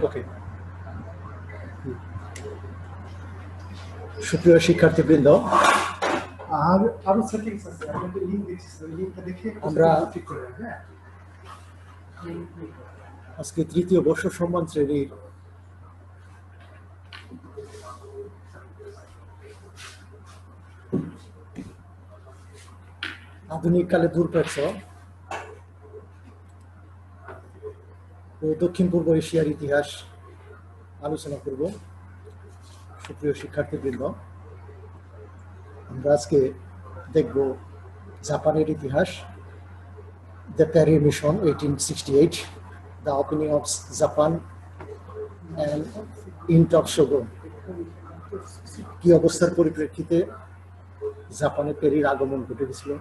ওকে, সুপ্রিয় শিক্ষার্থীবৃন্দ, আর আরো সেটিংস আছে, আমাদের লিংক দিচ্ছি, লিংকটা দেখে আমরা ঠিক করে হ্যাঁ। আজকে তৃতীয় বর্ষ সম্মান শ্রেণীর আধুনিক কালে দূরপ্রাচ্য ও দক্ষিণ পূর্ব এশিয়ার ইতিহাস আলোচনা করব। সুপ্রিয় শিক্ষার্থীবৃন্দ, আমরা আজকে দেখব জাপানের ইতিহাস, the Perry mission 1868, the opening of Japan and end of shogun. কি অবস্থার পরিপ্রেক্ষিতে জাপানে পেরির আগমন ঘটে গেছিল,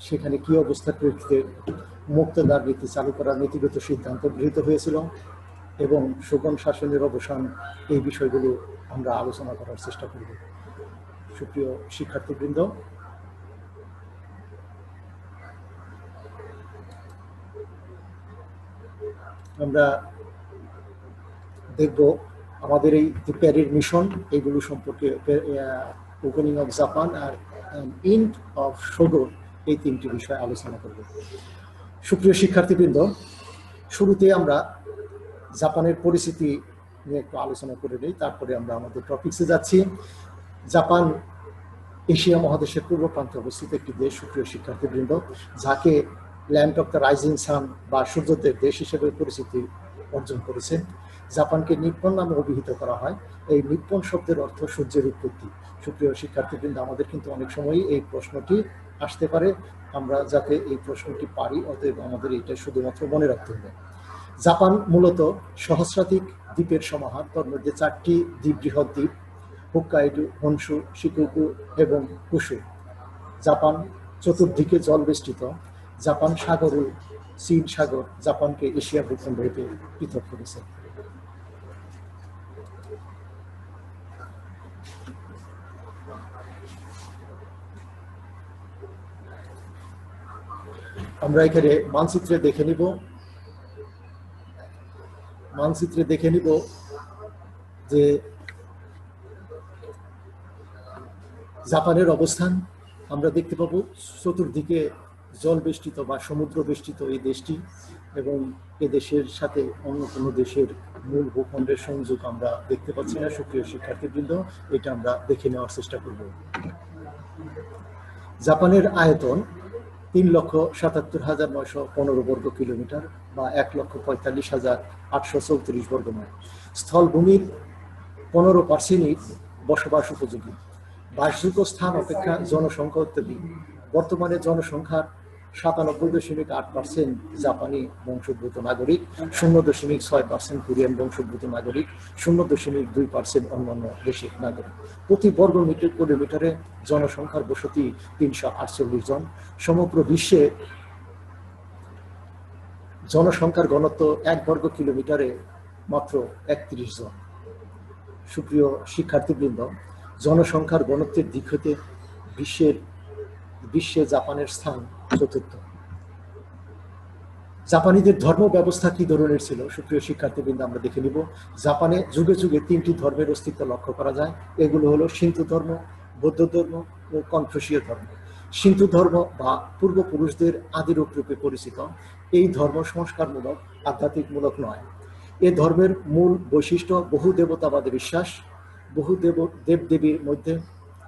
সেখানে কি অবস্থার প্রেক্ষিতে মুক্তদার নীতি চালু করার নীতিগত সিদ্ধান্ত গৃহীত হয়েছিল এবং শোগুন শাসনের অবসান, এই বিষয়গুলো আমরা আলোচনা করার চেষ্টা করব। সুপ্রিয় শিক্ষার্থীবৃন্দ, আমরা দেখব আমাদের এই প্যারির মিশন, এগুলো সম্পর্কে ওপেনিং অফ জাপান আর ইন্ট অফ শোগুন, এই তিনটি বিষয় আলোচনা করব। সুপ্রিয় শিক্ষার্থীবৃন্দ, শুরুতে আমরা জাপানের পরিস্থিতি নিয়ে একটু আলোচনা করে নিই, তারপরে আমরা আমাদের টপিক্সে যাচ্ছি। জাপান এশিয়া মহাদেশের পূর্ব প্রান্তে অবস্থিত একটি দেশ। সুপ্রিয় শিক্ষার্থীবৃন্দ, যাকে land of the rising sun বা সূর্যোদয়ের দেশ হিসেবে পরিচিতি অর্জন করেছে। জাপানকে নিপ্পন নামে অভিহিত করা হয়। এই নিপ্পন শব্দের অর্থ সূর্যের উৎপত্তি। সুপ্রিয় শিক্ষার্থীবৃন্দ, আমাদের কিন্তু অনেক সময়ই এই প্রশ্নটি আসতে পারে, আমরা যাতে এই প্রশ্নটি পারি, অতএব আমাদের এটা শুধুমাত্র মনে রাখতে হবে। জাপান মূলত সহস্রাধিক দ্বীপের সমাহার, তার মধ্যে 4টি দ্বীপ বৃহৎ দ্বীপ, হোক্কাইডো, হনশু, শিকুকু এবং কুশু। জাপান চতুর্দিকে জল বেষ্টিত। জাপান সাগর ও চীন সাগর জাপানকে এশিয়া ভূখণ্ড হতে পৃথক করেছে। আমরা এখানে মানচিত্রে দেখে নিব যে জাপানের অবস্থান। আমরা দেখতে পাবো চতুর্দিকে জল বেষ্টিত বা সমুদ্র বেষ্টিত এই দেশটি, এবং এ দেশের সাথে অন্য কোনো দেশের মূল ভূখণ্ডের সংযোগ আমরা দেখতে পাচ্ছি না। সুপ্রিয় শিক্ষার্থীবৃন্দ, এটা আমরা দেখে নেওয়ার চেষ্টা করব। জাপানের আয়তন 3,77,915 বর্গ কিলোমিটার বা 1,45,834 বর্গ মাইল। স্থলভূমির 15%ই বসবাস উপযোগী। বাসযোগ্য স্থান অপেক্ষা জনসংখ্যা অত্যধিক। বর্তমানে জনসংখ্যার 97.8% জাপানি বংশোদ্ভূত নাগরিক, 0.6% কোরিয়ান বংশোদ্ভূত নাগরিক, 0.2% অন্যান্য দেশের নাগরিক। প্রতি বর্গ কিলোমিটারে জনসংখ্যার বসতি 348 জন। সমগ্র বিশ্বে জনসংখ্যার ঘনত্ব 1 বর্গ কিলোমিটারে মাত্র 31 জন। সুপ্রিয় শিক্ষার্থীবৃন্দ, জনসংখ্যার ঘনত্বের দিক হতে বিশ্বে জাপানের স্থান চতুর্থ। জাপানিদের ধর্ম ব্যবস্থা কি ধরনের ছিল? সুপ্রিয় শিক্ষার্থীবৃন্দ, আমরা দেখে নিব। জাপানে যুগে যুগে 3টি ধর্মের অস্তিত্ব লক্ষ্য করা যায়। এগুলো হলো সিন্থু ধর্ম, বৌদ্ধ ধর্ম ও কনফুসীয় ধর্ম। সিন্থু ধর্ম বা পূর্বপুরুষদের আদিরূপ রূপে পরিচিত। এই ধর্ম সংস্কারমূলক, আধ্যাত্মিকমূলক নয়। এ ধর্মের মূল বৈশিষ্ট্য বহু দেবতাবাদে বিশ্বাস। বহু দেবদেবীর মধ্যে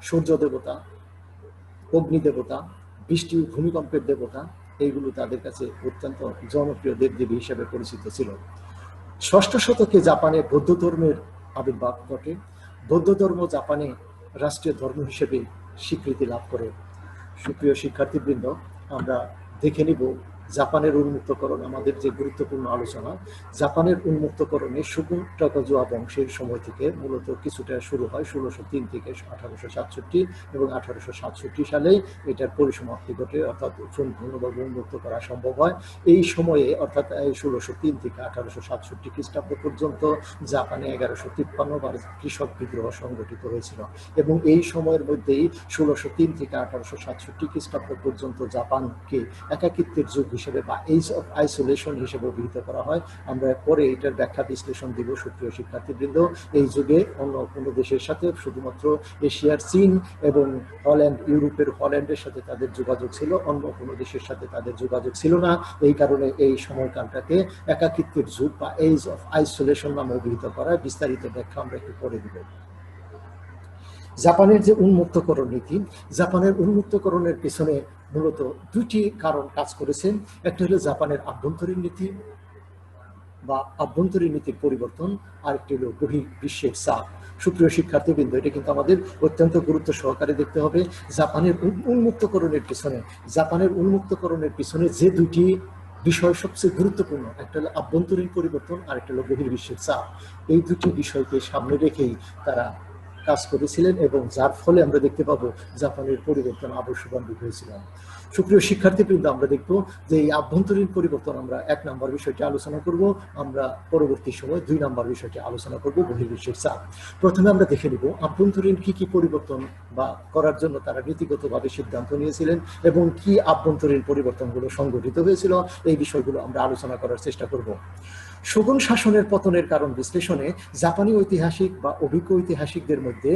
সূর্য দেবতা, অগ্নি দেবতা, বৃষ্টি ও ভূমিকম্পের দেবতা, এইগুলো তাদের কাছে অত্যন্ত জনপ্রিয় দেবদেবী হিসেবে পরিচিত ছিল। 6ষ্ঠ শতকে জাপানে বৌদ্ধ ধর্মের আবির্ভাব ঘটে। বৌদ্ধ ধর্ম জাপানে রাষ্ট্রীয় ধর্ম হিসেবে স্বীকৃতি লাভ করে। সুপ্রিয় শিক্ষার্থীবৃন্দ, আমরা দেখে নিব জাপানের উন্মুক্তকরণ আমাদের যে গুরুত্বপূর্ণ আলোচনা। জাপানের উন্মুক্তকরণে শোগুন টাকাজুয়া বংশের সময় থেকে মূলত কিছুটা শুরু হয় 1603 থেকে 1867 এবং 1867 সালে এটার পরিসমাপ্তি ঘটে, অর্থাৎ সম্পূর্ণভাবে উন্মুক্ত করা সম্ভব হয়। এই সময়ে অর্থাৎ 1603 থেকে 1867 খ্রিস্টাব্দ পর্যন্ত জাপানে 1153 বার কৃষক বিদ্রোহ সংগঠিত হয়েছিল এবং এই সময়ের মধ্যেই 1603 থেকে 1867 খ্রিস্টাব্দ পর্যন্ত জাপানকে একাকিত্বের যুগ হিসেবে বা এজ অফ আইসোলেশন হিসেবে অভিহিত করা হয়। আমরা পরে এটার ব্যাখ্যা বিশ্লেষণ দিব সুপ্রিয় শিক্ষার্থীবৃন্দ। এই যুগে অন্য কোনো দেশের সাথে শুধুমাত্র এশিয়ার চীন এবং হল্যান্ড, ইউরোপের হল্যান্ডের সাথে তাদের যোগাযোগ ছিল, অন্য কোনো দেশের সাথে তাদের যোগাযোগ ছিল না। এই কারণে এই সময়কালটাকে একাকিত্বের যুগ বা এজ অফ আইসোলেশন নামে অভিহিত করা। বিস্তারিত ব্যাখ্যা আমরা একটু পরে দিব। জাপানের যে উন্মুক্তকরণ নীতি, জাপানের উন্মুক্তকরণের পেছনে মূলত দুটি কারণ কাজ করেছেন। একটা হলো জাপানের আভ্যন্তরীণ নীতি বা আভ্যন্তরীণ নীতির পরিবর্তন, আরেকটি হলো বহির্বিশ্বের চাপ। সুপ্রিয় শিক্ষার্থীবৃন্দ, এটা কিন্তু আমাদের অত্যন্ত গুরুত্ব সহকারে দেখতে হবে। জাপানের উন্মুক্তকরণের পিছনে যে দুটি বিষয় সবচেয়ে গুরুত্বপূর্ণ, একটা হলো আভ্যন্তরীণ পরিবর্তন, আরেকটা হলো বহির্বিশ্বের চাপ। এই দুটি বিষয়কে সামনে রেখেই তারা কাজ করেছিলেন এবং যার ফলে আমরা দেখতে পাবো জাপানের পরিবর্তন আদর্শবান্ধব হয়েছিল। সুপ্রিয় শিক্ষার্থীবৃন্দ, আমরা দেখবো যে এই আভ্যন্তরীণ পরিবর্তন আমরা 1 নম্বর বিষয়টি আলোচনা করব, আমরা পরবর্তী সময় 2 নম্বর বিষয়টি আলোচনা করব, বহির্বিশ্বের চাপ। প্রথমে আমরা দেখে নিব আভ্যন্তরীণ কি পরিবর্তন বা করার জন্য তারা নীতিগতভাবে সিদ্ধান্ত নিয়েছিলেন এবং কি আভ্যন্তরীণ পরিবর্তনগুলো সংঘটিত হয়েছিল। এই বিষয়গুলো আমরা আলোচনা করার চেষ্টা করব। শোগুন শাসনের পতনের কারণ বিশ্লেষণে জাপানি ঐতিহাসিক বা অভিজ্ঞ ঐতিহাসিকদের মধ্যে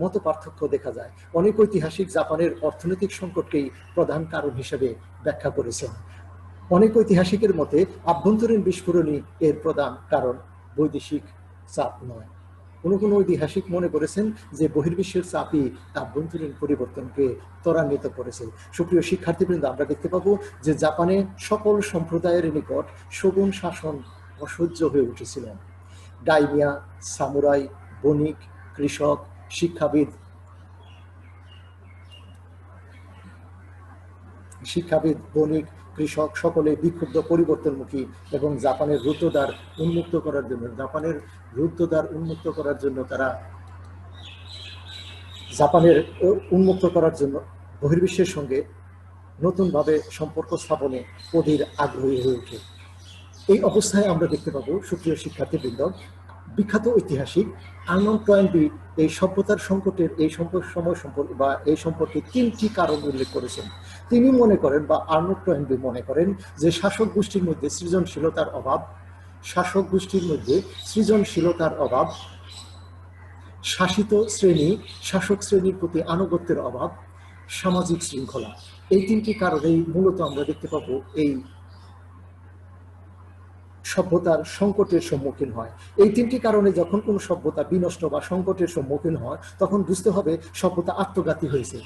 মত পার্থক্য দেখা যায়। অনেক ঐতিহাসিক জাপানের অর্থনৈতিক সংকটকেই প্রধান কারণ হিসেবে ব্যাখ্যা করেছেন। অনেক ঐতিহাসিকের মতে আভ্যন্তরীণ বিস্ফোরণই এর প্রধান কারণ, বৈদেশিক চাপ নয়। কোনো ঐতিহাসিক মনে করেছেন যে বহির্বিশ্বের চাপই আভ্যন্তরীণ পরিবর্তনকে ত্বরান্বিত করেছে। সুপ্রিয় শিক্ষার্থীবৃন্দ, আমরা দেখতে পাবো যে জাপানে সকল সম্প্রদায়ের নিকট শোগুন শাসন অসহ্য হয়ে উঠেছিল। ডাইমিয়া, সামুরাই, বণিক, কৃষক, শিক্ষাবিদ, বণিক, কৃষক সকলে বিক্ষুব্ধ, পরিবর্তনমুখী এবং জাপানের রুদ্ধদ্বার উন্মুক্ত করার জন্য বহির্বিশ্বের সঙ্গে নতুনভাবে সম্পর্ক স্থাপনে অধীর আগ্রহী হয়ে ওঠে। এই অবস্থায় আমরা দেখতে পাবো, সুপ্রিয় শিক্ষার্থীবৃন্দ, বিখ্যাত ঐতিহাসিক আর্নল্ড টয়েনবি এই সভ্যতার সংকটের এই সময় সম্পর্কে 3টি কারণ উল্লেখ করেছেন। তিনি মনে করেন বা আর্নল্ড টয়েনবি মনে করেন যে শাসক গোষ্ঠীর মধ্যে সৃজনশীলতার অভাব, শাসক শ্রেণীর প্রতি আনুগত্যের অভাব, সামাজিক শৃঙ্খলা। এই 3টি কারণেই মূলত আমরা দেখতে পাবো এই সভ্যতার সংকটের সম্মুখীন হয়। এই 3টি কারণে যখন কোনো সভ্যতা বিনষ্ট বা সংকটের সম্মুখীন হয় তখন বুঝতে হবে সভ্যতা আত্মঘাতী হয়েছে।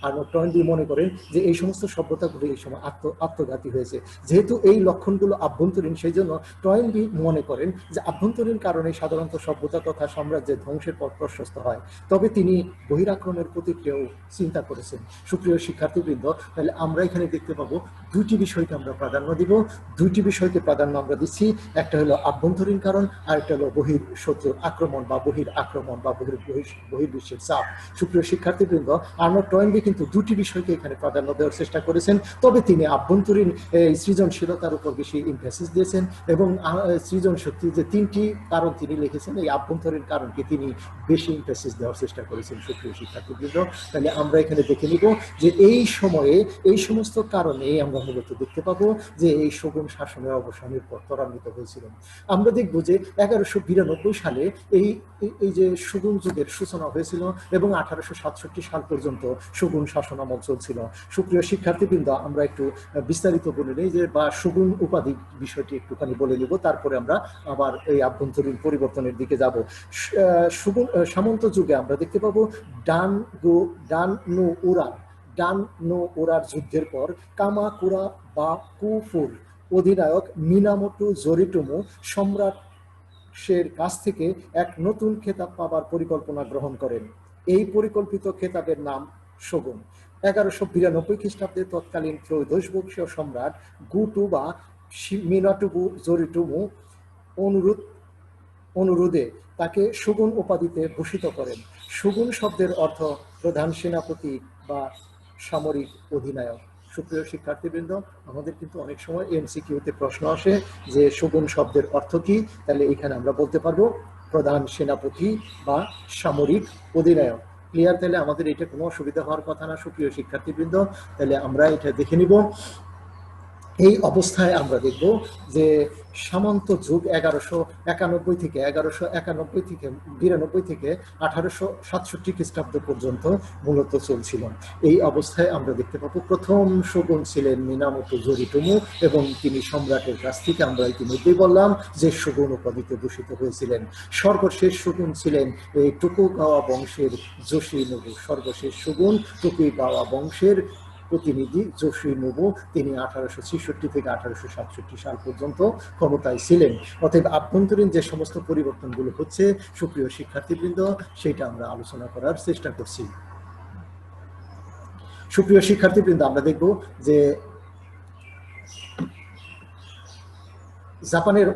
আর্নল্ড টয়েনবি মনে করেন যে এই সমস্ত সভ্যতাগুলো এই সময় আত্মঘাতী হয়েছে। যেহেতু এই লক্ষণগুলো আভ্যন্তরীণ, সেই জন্য টয়েনবি মনে করেন যে আভ্যন্তরীণ কারণে সাধারণত সভ্যতা তথা সাম্রাজ্যের ধ্বংসের পথ প্রশস্ত হয়। তবে তিনি বহিরাক্রমণের প্রতিক্রিয়াও চিন্তা করেছেন। সুপ্রিয় শিক্ষার্থীবৃন্দ, তাহলে আমরা এখানে দেখতে পাবো 2টি বিষয়কে আমরা প্রাধান্য দিব। 2টি বিষয়কে প্রাধান্য আমরা দিচ্ছি, একটা হলো আভ্যন্তরীণ কারণ, আর একটা হলো বহির্শত্রুর আক্রমণ বা বহির্বিশ্বের চাপ। সুপ্রিয় শিক্ষার্থীবৃন্দ, আর্নল্ড টয়েনবি কিন্তু 2টি বিষয়কে এখানে প্রাধান্য দেওয়ার চেষ্টা করেছেন। তবে তিনি আভ্যন্তরীণ সৃজনশীলতার উপর বেশি ইমফেসিস দিয়েছেন এবং সৃজন শক্তির যে 3টি কারণ তিনি লিখেছেন, এই আভ্যন্তরীণ কারণকে তিনি বেশি ইমফেসিস দেওয়ার চেষ্টা করেছেন। সুপ্রিয় শিক্ষার্থীবৃন্দ, তাহলে আমরা এখানে দেখে নিব যে এই সময়ে এই সমস্ত কারণে আমরা মূলত দেখতে পাবো যে এই শোগুন শাসনের অবসানের পর ত্বরান্বিত হয়েছিল। আমরা দেখব যে 1192 সালে এই যে শোগুন যুগের সূচনা হয়েছিল এবং 1867 সাল পর্যন্ত শোগুন শাসন আমল চলছিল। সুপ্রিয় শিক্ষার্থীবৃন্দ, আমরা একটু বিস্তারিত বলে নিই যে বা শোগুন উপাধি বিষয়টি একটুখানি বলে নিব, তারপরে আমরা আবার এই আভ্যন্তরীণ পরিবর্তনের দিকে যাব। সামন্ত যুগে আমরা দেখতে পাবো ডান নো ওরার যুদ্ধের পর কামাকুরা বা কুফুর অধিনায়ক মিনামোটো জোরিটোমো সম্রাটের কাছ থেকে এক নতুন খেতাব পাবার পরিকল্পনা গ্রহণ করেন। এই পরিকল্পিত খেতাবের নাম শোগুন। 1192 খ্রিস্টাব্দে তৎকালীন ত্রয়োদশ বংশীয় সম্রাট গুটু বা মিনাটুবু জরিটুমু অনুরোধে তাকে শোগুন উপাধিতে ভূষিত করেন। শোগুন শব্দের অর্থ প্রধান সেনাপতি বা সামরিক অধিনায়ক। সুপ্রিয় শিক্ষার্থীবৃন্দ, আমাদের কিন্তু অনেক সময় এমসিকিউতে প্রশ্ন আসে যে শোগুন শব্দের অর্থ কি। তাহলে এখানে আমরা বলতে পারবো প্রধান সেনাপতি বা সামরিক অধিনায়ক। ক্লিয়ার? তাহলে আমাদের এটা কোনো অসুবিধা হওয়ার কথা না সুপ্রিয় শিক্ষার্থীবৃন্দ। তাহলে আমরা এটা দেখে নিব। এই অবস্থায় আমরা দেখব যে সামন্ত যুগ 1191 থেকে 1867 খ্রিস্টাব্দ পর্যন্ত মূলত চলছিল। এই অবস্থায় আমরা দেখতে পাবো প্রথম শোগুন ছিলেন মিনামোটো জোরিটোমু, এবং তিনি সম্রাটের কাছ থেকে আমরা ইতিমধ্যেই বললাম যে শোগুন উপাধিতে ভূষিত হয়েছিলেন। সর্বশেষ শোগুন ছিলেন এই টোকুগাওয়া বংশের যোশিনোবু। সর্বশেষ শোগুন টোকুগাওয়া বংশের প্রতিনিধি যোশিনোবু, তিনি 1866 থেকে 1867 সাল পর্যন্ত ক্ষমতায় ছিলেন। অতএব আভ্যন্তরীণ যে সমস্ত পরিবর্তনগুলো হচ্ছে সুপ্রিয় শিক্ষার্থীবৃন্দ, সেটা আমরা আলোচনা করার চেষ্টা করছি। সুপ্রিয় শিক্ষার্থীবৃন্দ, আমরা দেখব যে জাপানের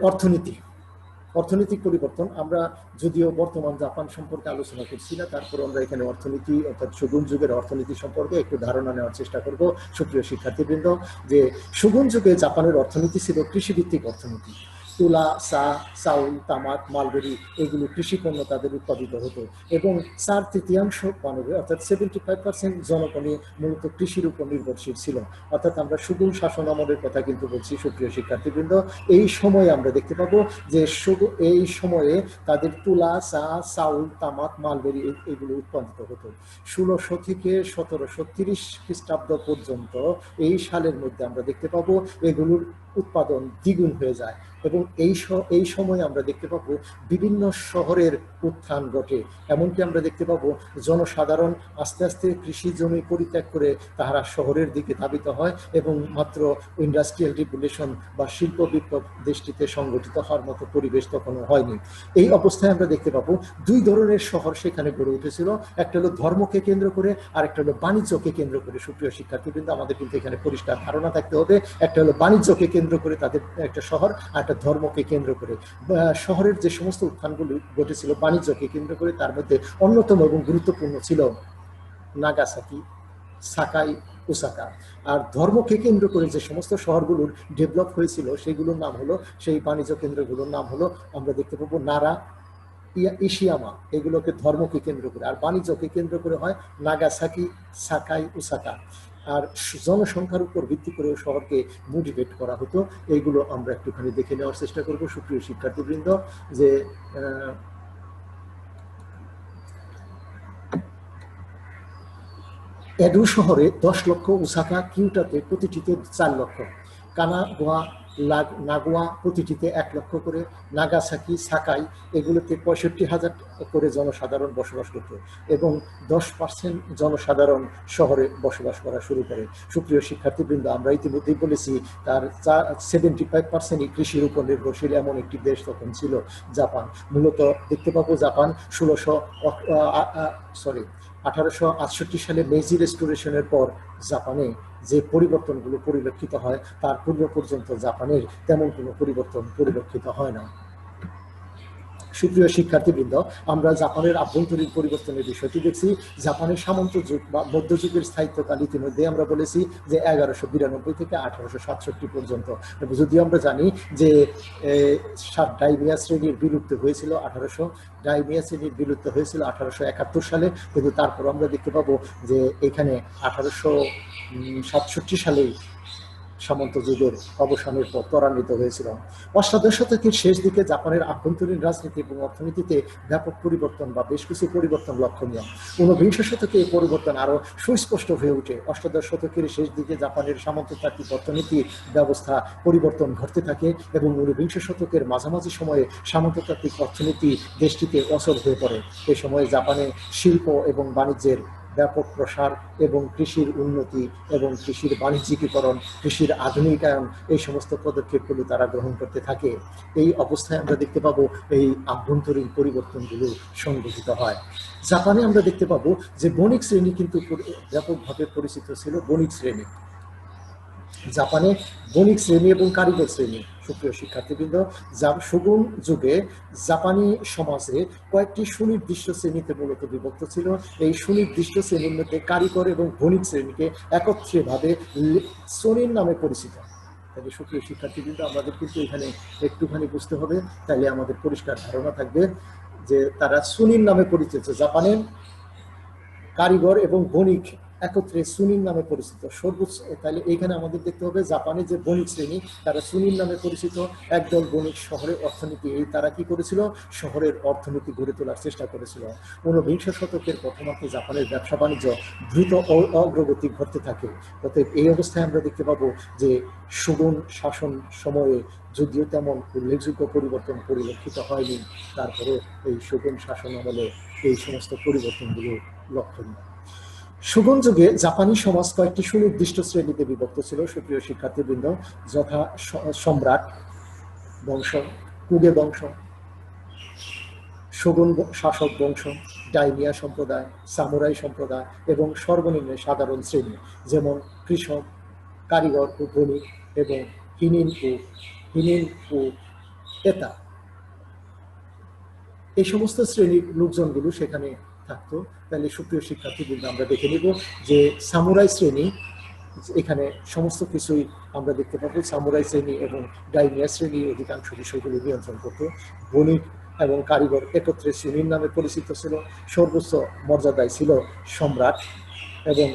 অর্থনৈতিক পরিবর্তন। আমরা যদিও বর্তমান জাপান সম্পর্কে আলোচনা করছি না, তারপর আমরা এখানে অর্থনীতি অর্থাৎ শোগুন যুগের অর্থনীতি সম্পর্কে একটু ধারণা নেওয়ার চেষ্টা করব। সুপ্রিয় শিক্ষার্থীবৃন্দ, যে শোগুন যুগে জাপানের অর্থনীতি ছিল কৃষিভিত্তিক অর্থনীতি। তুলা, চা, চাউল, তামাক, মালবেরি এগুলো কৃষি পণ্য তাদের উৎপাদিত হতো, এবং 4/3 মানবে অর্থাৎ 75% জনগণই মূলত কৃষির উপর নির্ভরশীল ছিল। অর্থাৎ আমরা শোগুন শাসন আমলের কথা কিন্তু বলছি সুপ্রিয় শিক্ষার্থীবৃন্দ। এই সময়ে আমরা দেখতে পাবো যে এই সময়ে তাদের তুলা, চা, চাউল, তামাক, মালবেরি এগুলো উৎপাদিত হতো। 1600 থেকে 1730 খ্রিস্টাব্দ পর্যন্ত এই সালের মধ্যে আমরা দেখতে পাবো এগুলোর উৎপাদন দ্বিগুণ হয়ে যায়, এবং এই সময় আমরা দেখতে পাবো বিভিন্ন শহরের উত্থান ঘটে। এমনকি আমরা দেখতে পাবো জনসাধারণ আস্তে আস্তে কৃষি জমি পরিত্যাগ করে তাহারা শহরের দিকে ধাবিত হয়, এবং মাত্র ইন্ডাস্ট্রিয়াল রিভলিউশন বা শিল্প বিপ্লব দেশটিতে সংগঠিত হওয়ার মতো পরিবেশ তখনও হয়নি। এই অবস্থায় আমরা দেখতে পাবো দুই ধরনের শহর সেখানে গড়ে উঠেছিল। একটা হলো ধর্মকে কেন্দ্র করে, আর একটা হলো বাণিজ্যকে কেন্দ্র করে। সুপ্রিয় শিক্ষার্থীবৃন্দ, আমাদের কিন্তু এখানে পরিষ্কার ধারণা থাকতে হবে, একটা হলো বাণিজ্যকে কেন্দ্র করে তাদের একটা শহর, আর একটা ধর্মকে কেন্দ্র করে। শহরের যে সমস্ত উত্থানগুলো ঘটেছিল বাণিজ্যকে কেন্দ্র করে, তার মধ্যে অন্যতম এবং গুরুত্বপূর্ণ ছিল নাগাসাকি, সাকাই, ওসাকা। আর ধর্মকে কেন্দ্র করে যে সমস্ত শহরগুলোর ডেভেলপ হয়েছিল সেগুলোর নাম হলো, সেই বাণিজ্য কেন্দ্রগুলোর নাম হলো আমরা দেখতে পাবো নারা, ইশিয়ামা। এগুলোকে ধর্মকে কেন্দ্র করে, আর বাণিজ্যকে কেন্দ্র করে হয় নাগাসাকি, সাকাই, ওসাকা। আর জনসংখ্যার উপর ভিত্তি করে শহরকে মোটিভেট করা হতো। এইগুলো আমরা একটুখানি দেখে নেওয়ার চেষ্টা করব সুপ্রিয় শিক্ষার্থীবৃন্দ। যে এডো শহরে 10 লক্ষ, ওসাকা, কিউটাতে প্রতিটিতে 4 লক্ষ, কানাগাওয়া, নাগোয়া প্রতিটিতে 1 লক্ষ করে, নাগাসাকি, সাকাই এগুলোতে 65,000 করে জনসাধারণ বসবাস করত, এবং 10% জনসাধারণ শহরে বসবাস করা শুরু করে। সুপ্রিয় শিক্ষার্থীবৃন্দ, আমরা ইতিমধ্যেই বলেছি তার 75%ই কৃষির উপর নির্ভরশীল এমন একটি দেশ তখন ছিল জাপান। মূলত দেখতে পাবো জাপান 1868 সালে মেইজি রেস্টোরেশনের পর জাপানে যে পরিবর্তনগুলো পরিলক্ষিত হয় তার পূর্ব পর্যন্ত জাপানের তেমন কোনো পরিবর্তন পরিলক্ষিত হয় না। সুপ্রিয় শিক্ষার্থীবৃন্দ, আমরা জাপানের আভ্যন্তরীণ পরিবর্তনের বিষয়টি দেখছি। জাপানের সামন্ত যুগ বা মধ্যযুগের স্থায়িত্বকাল ইতিমধ্যে আমরা বলেছি যে 1192 থেকে 1867 পর্যন্ত। যদিও আমরা জানি যে ডাইমিয়া শ্রেণীর বিলুপ্ত হয়েছিল 1871 সালে, কিন্তু তারপর আমরা দেখতে পাবো যে এখানে 1867 সালেই সামন্ত যুগের অবসানের পর ত্বরান্বিত হয়েছিল। অষ্টাদশ শতকের শেষ দিকে জাপানের আভ্যন্তরীণ রাজনীতি এবং অর্থনীতিতে ব্যাপক পরিবর্তন বা বেশ কিছু পরিবর্তন লক্ষণীয়। 19বিংশ শতকে এই পরিবর্তন আরও সুস্পষ্ট হয়ে ওঠে। অষ্টাদশ শতকের শেষ দিকে জাপানের সামন্ততান্ত্রিক অর্থনীতি ব্যবস্থা পরিবর্তন ঘটতে থাকে, এবং 19বিংশ শতকের মাঝামাঝি সময়ে সামন্ততান্ত্রিক অর্থনীতি দেশটিতে অচল হয়ে পড়ে। এই সময়ে জাপানে শিল্প এবং বাণিজ্যের ব্যাপক প্রসার এবং কৃষির উন্নতি এবং কৃষির বাণিজ্যিকীকরণ, কৃষির আধুনিকায়ন, এই সমস্ত পদক্ষেপগুলো তারা গ্রহণ করতে থাকে। এই অবস্থায় আমরা দেখতে পাবো এই আভ্যন্তরীণ পরিবর্তনগুলো সংঘটিত হয়। জাপানে আমরা দেখতে পাবো যে বণিক শ্রেণী কিন্তু ব্যাপকভাবে পরিচিত ছিল। বণিক শ্রেণী, জাপানে বণিক শ্রেণী এবং কারিগর শ্রেণী, সুপ্রিয় শিক্ষার্থীবৃন্দ, শোগুন যুগে জাপানি সমাজে কয়েকটি সুনির্দিষ্ট শ্রেণীতে মূলত বিভক্ত ছিল। এই সুনির্দিষ্ট শ্রেণীর মধ্যে কারিগর এবং বণিক শ্রেণীকে একত্রিতভাবে শোনিন নামে পরিচিত। তাহলে সুপ্রিয় শিক্ষার্থীবৃন্দ, আমাদের কিন্তু এখানে একটুখানি বুঝতে হবে, তাহলে আমাদের পরিষ্কার ধারণা থাকবে যে তারা সুনিন নামে পরিচিত। জাপানের কারিগর এবং বণিক একত্রে সুনিন নামে পরিচিত সর্বোচ্চ। তাহলে এইখানে আমাদের দেখতে হবে জাপানের যে বণিক শ্রেণী তারা সুনিন নামে পরিচিত। একদল বণিক শহরের অর্থনীতি, এই তারা কি করেছিল, শহরের অর্থনীতি গড়ে তোলার চেষ্টা করেছিল। 19বিংশ শতকের প্রথমার্ধে জাপানের ব্যবসা বাণিজ্য দ্রুত অগ্রগতি ঘটতে থাকে। অতএব এই অবস্থায় আমরা দেখতে পাবো যে শোগুন শাসন সময়ে যদিও তেমন উল্লেখযোগ্য পরিবর্তন পরিলক্ষিত হয়নি, তারপরে এই শোগুন শাসন আমলে এই সমস্ত পরিবর্তনগুলো লক্ষণীয়। শোগুন যুগে জাপানি সমাজ কয়েকটি সুনির্দিষ্ট শ্রেণীতে বিভক্ত ছিল, সুপ্রিয় শিক্ষার্থীবৃন্দ, যথা সম্রাট বংশ, কুগে বংশ, শোগুন শাসক বংশ, ডাইমিয়া সম্প্রদায়, সামুরাই সম্প্রদায় এবং সর্বনিম্ন সাধারণ শ্রেণী যেমন কৃষক, কারিগর ও বণিক এবং হিনিন ও এতা। এই সমস্ত শ্রেণীর লোকজনগুলো সেখানে থাকতো। তাহলে সুপ্রিয় শিক্ষার্থীবৃন্দ, আমরা দেখে নিব যে সামুরাই শ্রেণী, এখানে সমস্ত কিছুই আমরা দেখতে পাবো। সামুরাই শ্রেণী এবং ডাইমিয়া শ্রেণী অধিকাংশ বিষয়গুলো নিয়ন্ত্রণ করতো। বণিক এবং কারিগর একত্রে শ্রেণীর নামে পরিচিত ছিল। সর্বোচ্চ মর্যাদায় ছিল সম্রাট এবং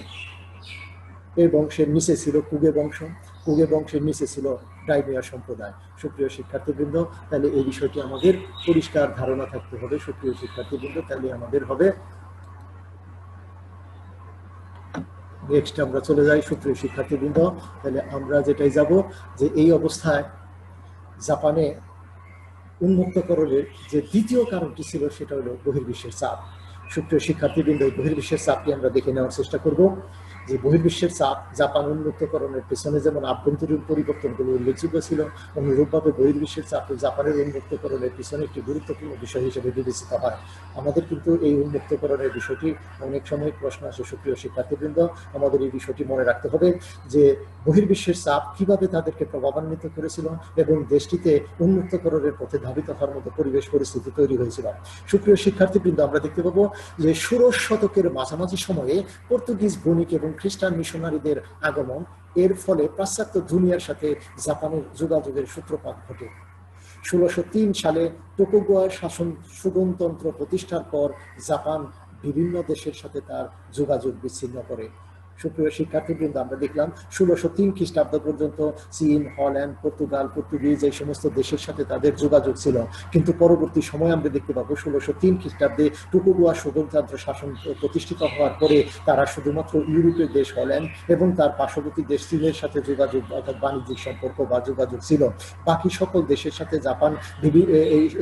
এই বংশের নিচে ছিল কুগে বংশ, কুগে বংশের নিচে ছিল ডাইমিয়া সম্প্রদায়। সুপ্রিয় শিক্ষার্থীবৃন্দ, তাহলে এই বিষয়টি আমাদের পরিষ্কার ধারণা থাকতে হবে। সুপ্রিয় শিক্ষার্থীবৃন্দ, তাহলে আমাদের হবে নেক্সট আমরা চলে যাই। সুপ্রিয় শিক্ষার্থীবৃন্দ, তাহলে আমরা যেটাই যাব যে এই অবস্থায় জাপানে উন্মুক্তকরণের যে দ্বিতীয় কারণটি ছিল সেটা হলো বহির্বিশ্বের চাপ। সুপ্রিয় শিক্ষার্থীবৃন্দ, বহির্বিশ্বের চাপটি আমরা দেখে নেওয়ার চেষ্টা করব যে বহির্বিশ্বের চাপ জাপান উন্মুক্তকরণের পেছনে যেমন আভ্যন্তরীণ পরিবর্তনগুলো উল্লেখযোগ্য ছিল, অনুরূপভাবে বহির্বিশ্বের চাপ জাপানের উন্মুক্তকরণের পিছনে একটি গুরুত্বপূর্ণ বিষয় হিসেবে বিবেচিত হয়। আমাদের কিন্তু এই উন্মুক্তকরণের বিষয়টি অনেক সময় প্রশ্ন আসে। সুপ্রিয় শিক্ষার্থীবৃন্দ, আমাদের এই বিষয়টি মনে রাখতে হবে যে বহির্বিশ্বের চাপ কিভাবে তাদেরকে প্রভাবান্বিত করেছিল এবং দেশটিতে উন্মুক্তকরণের পথে ধাবিত হওয়ার মতো পরিবেশ পরিস্থিতি তৈরি হয়েছিল। সুপ্রিয় শিক্ষার্থীবৃন্দ, আমরা দেখতে পাবো যে 16 শতকের মাঝামাঝি সময়ে পর্তুগিজ বণিক এবং খ্রিস্টান মিশনারিদের আগমন, এর ফলে পাশ্চাত্য দুনিয়ার সাথে জাপানের যোগাযোগের সূত্রপাত ঘটে। 1603 সালে টোকুগাওয়া শাসন শোগুনতন্ত্র প্রতিষ্ঠার পর জাপান বিভিন্ন দেশের সাথে তার যোগাযোগ বিচ্ছিন্ন করে। সুপ্রিয় শিক্ষার্থীবৃন্দ, আমরা দেখলাম 1603 খ্রিস্টাব্দ পর্যন্ত চীন, হল্যান্ড, পর্তুগিজ এই সমস্ত দেশের সাথে তাদের যোগাযোগ ছিল। কিন্তু পরবর্তী সময়ে আমরা দেখতে পাবো 1603 খ্রিস্টাব্দে টোকুগাওয়া শোগুনতন্ত্র শাসন প্রতিষ্ঠিত হওয়ার পরে তারা শুধুমাত্র ইউরোপের দেশ হল্যান্ড এবং তার পার্শ্ববর্তী দেশ চীনের সাথে যোগাযোগ অর্থাৎ বাণিজ্যিক সম্পর্ক বা যোগাযোগ ছিল। বাকি সকল দেশের সাথে জাপান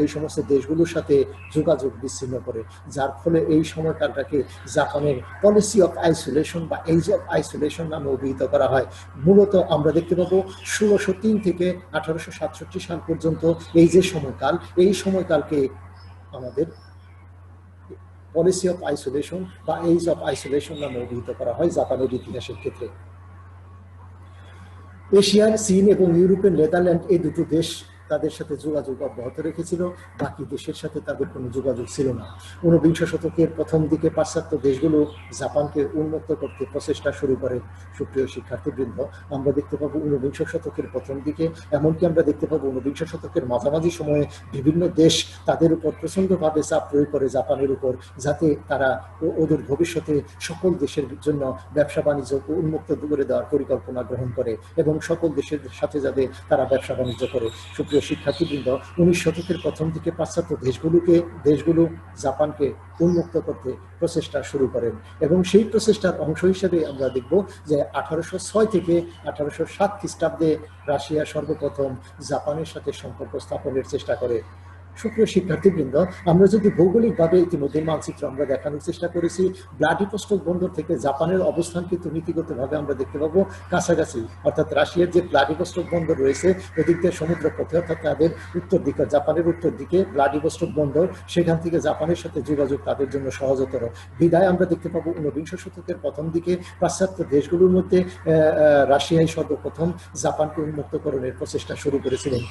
এই সমস্ত দেশগুলোর সাথে যোগাযোগ বিচ্ছিন্ন করে, যার ফলে এই সময়কালটাকে জাপানের পলিসি অফ আইসোলেশন বা এজ অফ আইসোলেশন নামে অভিহিত করা হয়। মূলত আমরা দেখতে পাবো 1603 থেকে 1867 সাল পর্যন্ত এই যে সময়কাল, এই সময়কালকে আমাদের পলিসি অফ আইসোলেশন বা এজ অফ আইসোলেশন নামে অভিহিত করা হয় জাপানের ইতিহাসের ক্ষেত্রে। এশিয়ার চীন এবং ইউরোপের নেদারল্যান্ড এই দুটো দেশ তাদের সাথে যোগাযোগ অব্যাহত রেখেছিল, বাকি দেশের সাথে তাদের কোনো যোগাযোগ ছিল না। 19বিংশ শতকের প্রথম দিকে পাশ্চাত্য দেশগুলো জাপানকে উন্মুক্ত করতে প্রচেষ্টা শুরু করে। সুপ্রিয় শিক্ষার্থীবৃন্দ, আমরা দেখতে পাবো 19বিংশ শতকের প্রথম দিকে, এমনকি আমরা দেখতে পাবো 19বিংশ শতকের মাঝামাঝি সময়ে বিভিন্ন দেশ তাদের উপর প্রচণ্ডভাবে চাপ প্রয়োগ করে জাপানের উপর, যাতে তারা ওদের ভবিষ্যতে সকল দেশের জন্য ব্যবসা বাণিজ্য উন্মুক্ত করে দেওয়ার পরিকল্পনা গ্রহণ করে এবং সকল দেশের সাথে যাতে তারা ব্যবসা বাণিজ্য করে। সুপ্রিয় শিক্ষার্থীবৃন্দ, 19 শতকের প্রথম দিকে পাশ্চাত্য দেশগুলো জাপানকে উন্মুক্ত করতে প্রচেষ্টা শুরু করেন এবং সেই প্রচেষ্টার অংশ হিসেবে আমরা দেখব যে 1806 থেকে 1807 খ্রিস্টাব্দে রাশিয়া সর্বপ্রথম জাপানের সাথে সম্পর্ক স্থাপনের চেষ্টা করে। সুপ্রিয় শিক্ষার্থীবৃন্দ, আমরা যদি ভৌগোলিকভাবে ইতিমধ্যে মানচিত্র আমরা দেখানোর চেষ্টা করেছি, ভ্লাদিভস্টক বন্দর থেকে জাপানের অবস্থান কিন্তু নীতিগতভাবে আমরা দেখতে পাবো কাছাকাছি, অর্থাৎ রাশিয়ার যে ভ্লাদিভস্টক বন্দর রয়েছে ওদিক দিয়ে সমুদ্র পথে, অর্থাৎ তাদের উত্তর দিকে, জাপানের উত্তর দিকে ভ্লাদিভস্টক বন্দর, সেখান থেকে জাপানের সাথে যোগাযোগ তাদের জন্য সহজতর। বিদায় আমরা দেখতে পাবো ঊনবিংশ শতকের প্রথম দিকে পাশ্চাত্য দেশগুলোর মধ্যে রাশিয়াই সর্বপ্রথম জাপানকে উন্মুক্তকরণের প্রচেষ্টা শুরু করেছিলেন।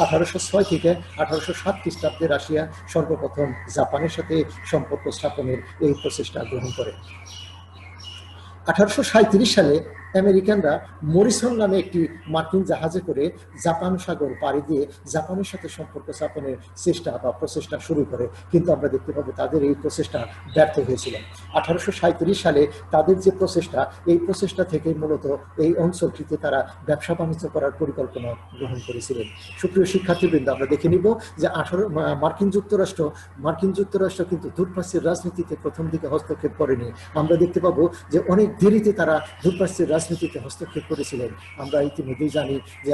1806 থেকে 1807 খ্রিস্টাব্দে রাশিয়া সর্বপ্রথম জাপানের সাথে সম্পর্ক স্থাপনের এই প্রচেষ্টা গ্রহণ করে। 1837 সালে আমেরিকানরা মরিসন নামে একটি মার্কিন জাহাজে করে জাপান সাগর পাড়ি দিয়ে জাপানের সাথে সম্পর্ক স্থাপনের চেষ্টা বা প্রচেষ্টা শুরু করে, কিন্তু আমরা দেখতে পাবো তাদের এই প্রচেষ্টা ব্যর্থ হয়েছিল। 1837 সালে তাদের যে প্রচেষ্টা, এই প্রচেষ্টা থেকে মূলত এই অঞ্চলটিতে তারা ব্যবসা বাণিজ্য করার পরিকল্পনা গ্রহণ করেছিলেন। সুপ্রিয় শিক্ষার্থীবৃন্দ, আমরা দেখে নিব যে মার্কিন যুক্তরাষ্ট্র কিন্তু দূরপ্রাচ্যের রাজনীতিতে প্রথম দিকে হস্তক্ষেপ করেনি। আমরা দেখতে পাবো যে অনেক দেরিতে তারা দূরপ্রাচ্যের রাজনীতিতে হস্তক্ষেপ করেছিলেন। আমরা ইতিমধ্যেই জানি যে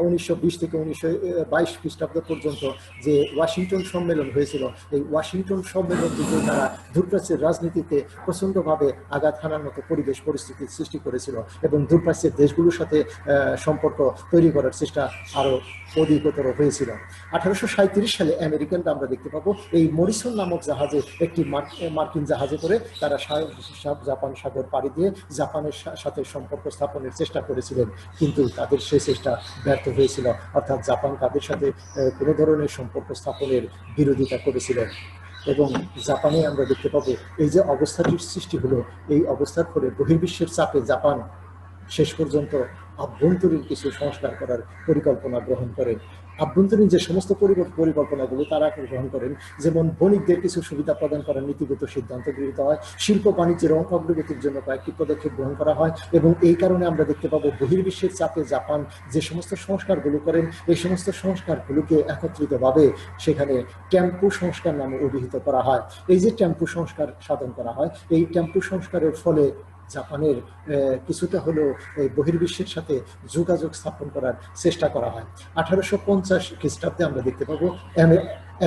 1920 থেকে 1922 খ্রিস্টাব্দ পর্যন্ত যে ওয়াশিংটন সম্মেলন হয়েছিল, এই ওয়াশিংটন সম্মেলন থেকে তারা দূরপ্রাচ্যের রাজনীতিতে প্রচণ্ডভাবে আঘাত হানার মতো পরিস্থিতির সৃষ্টি করেছিল এবং দূরপ্রাচ্যের দেশগুলোর সাথে সম্পর্ক তৈরি করার চেষ্টা আরও অধিকতর হয়েছিল। 1837 সালে আমেরিকানরা আমরা দেখতে পাবো এই মরিসন নামক জাহাজে, একটি মার্কিন জাহাজে করে তারা জাপান সাগর পাড়ি দিয়ে জাপানের সাথে সম্পর্ক স্থাপনের চেষ্টা করেছিলেন, কিন্তু তাদের সেই চেষ্টা ব্যর্থ হয়েছিল, অর্থাৎ জাপান তাদের সাথে কোনো ধরনের সম্পর্ক স্থাপনের বিরোধিতা করেছিলেন। এবং জাপানে আমরা দেখতে পাবো এই যে অবস্থাটির সৃষ্টি হলো, এই অবস্থার ফলে বহির্বিশ্বের চাপে জাপান শেষ পর্যন্ত আভ্যন্তরীণ কিছু সংস্কার করার পরিকল্পনা গ্রহণ করেন। আভ্যন্তরীণ যে সমস্ত পরিকল্পনাগুলো তারা গ্রহণ করেন, যেমন বণিকদের কিছু সুবিধা প্রদান করার নীতিগত সিদ্ধান্ত গৃহীত হয়, শিল্প বাণিজ্যের অগ্রগতির জন্য কয়েকটি পদক্ষেপ গ্রহণ করা হয় এবং এই কারণে আমরা দেখতে পাবো বহির্বিশ্বের চাপে জাপান যে সমস্ত সংস্কারগুলো করেন, এই সমস্ত সংস্কারগুলোকে একত্রিতভাবে সেখানে টেম্পু সংস্কার নামে অভিহিত করা হয়। এই যে টেম্পু সংস্কার সাধন করা হয়, এই টেম্পু সংস্কারের ফলে জাপানের কিছুটা হলেও বহির্বিশ্বের সাথে যোগাযোগ স্থাপন করার চেষ্টা করা হয়। 1850 খ্রিস্টাব্দে আমরা দেখতে পাবো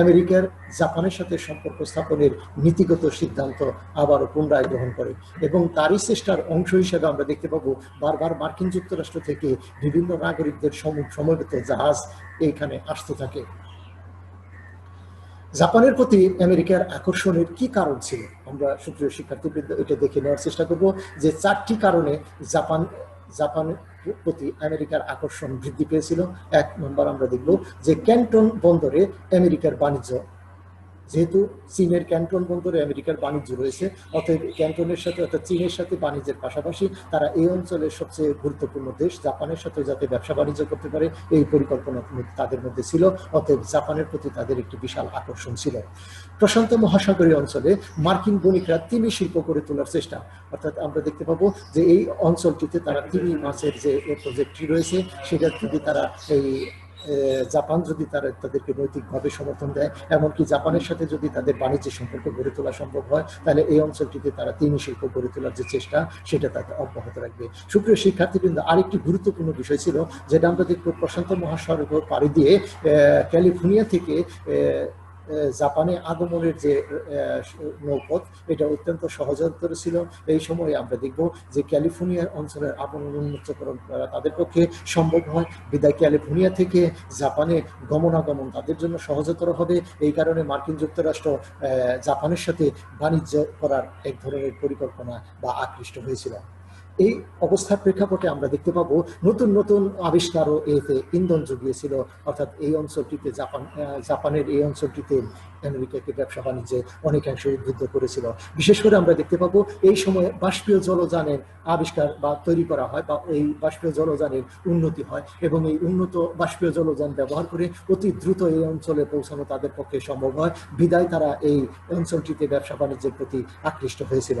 আমেরিকার জাপানের সাথে সম্পর্ক স্থাপনের নীতিগত সিদ্ধান্ত আবারও পুনরায় গ্রহণ করে এবং তারই চেষ্টার অংশ হিসেবে আমরা দেখতে পাবো বারবার মার্কিন যুক্তরাষ্ট্র থেকে বিভিন্ন নাগরিকদের সমবেত জাহাজ এইখানে আসতে থাকে। জাপানের প্রতি আমেরিকার আকর্ষণের কি কারণ ছিল, আমরা সুপ্রিয় শিক্ষার্থীবৃন্দ এটা দেখে নেওয়ার চেষ্টা করব যে 4টি কারণে জাপানের প্রতি আমেরিকার আকর্ষণ বৃদ্ধি পেয়েছিল। 1 নম্বর আমরা দেখব যে ক্যান্টন বন্দরে আমেরিকার বাণিজ্য, যেহেতু চীনের ক্যান্টন বন্দরে আমেরিকার বাণিজ্য রয়েছে, অতএব ক্যান্টনের সাথে অর্থাৎ চীনের সাথে বাণিজ্যের পাশাপাশি তারা এই অঞ্চলের সবচেয়ে গুরুত্বপূর্ণ দেশ জাপানের সাথে যাতে ব্যবসা বাণিজ্য করতে পারে এই পরিকল্পনা তাদের মধ্যে ছিল, অতএব জাপানের প্রতি তাদের একটি বিশাল আকর্ষণ ছিল। প্রশান্ত মহাসাগরীয় অঞ্চলে মার্কিন বণিকরা তিমি শিল্প করে তোলার চেষ্টা, অর্থাৎ আমরা দেখতে পাবো যে এই অঞ্চলটিতে তারা তিমি মাছের যে প্রজেক্টটি রয়েছে সেটা যদি তারা জাপান যদি তাদেরকে নৈতিকভাবে সমর্থন দেয়, এমনকি জাপানের সাথে যদি তাদের বাণিজ্য সম্পর্ক গড়ে তোলা সম্ভব হয়, তাহলে এই অঞ্চলটিতে তারা তিমি শিল্প গড়ে তোলার যে চেষ্টা সেটা তাদের অব্যাহত রাখবে। সুপ্রিয় শিক্ষার্থীবৃন্দ, আরেকটি গুরুত্বপূর্ণ বিষয় ছিল যেটা আমরা দেখব প্রশান্ত মহাসাগর পাড়ি দিয়ে ক্যালিফোর্নিয়া থেকে জাপানে আগমনের যে নৌপথ, এটা অত্যন্ত সহজতর ছিল। এই সময়ে আমরা দেখব যে ক্যালিফোর্নিয়া অঞ্চলের আগমন উন্মুক্তকরণ করা তাদের পক্ষে সম্ভব হয়, বিদায় ক্যালিফোর্নিয়া থেকে জাপানে গমনাগমন তাদের জন্য সহজতর হবে। এই কারণে মার্কিন যুক্তরাষ্ট্র জাপানের সাথে বাণিজ্য করার এক ধরনের পরিকল্পনা বা আকৃষ্ট হয়েছিল। এই অবস্থার প্রেক্ষাপটে আমরা দেখতে পাবো নতুন নতুন আবিষ্কারও এতে ইন্ধন জুগিয়েছিল, অর্থাৎ এই অঞ্চলটিতে জাপানের এই অঞ্চলটিতে আমেরিকাকে ব্যবসা বাণিজ্যে অনেকাংশে উদ্বুদ্ধ করেছিল। বিশেষ করে আমরা দেখতে পাবো এই সময়ে বাষ্পীয় জলযানের আবিষ্কার বা তৈরি করা হয় বা এই বাষ্পীয় জলযানের উন্নতি হয় এবং এই উন্নত বাষ্পীয় জলযান ব্যবহার করে অতি দ্রুত এই অঞ্চলে পৌঁছানো তাদের পক্ষে সম্ভব হয়, বিদায় তারা এই অঞ্চলটিতে ব্যবসা বাণিজ্যের প্রতি আকৃষ্ট হয়েছিল।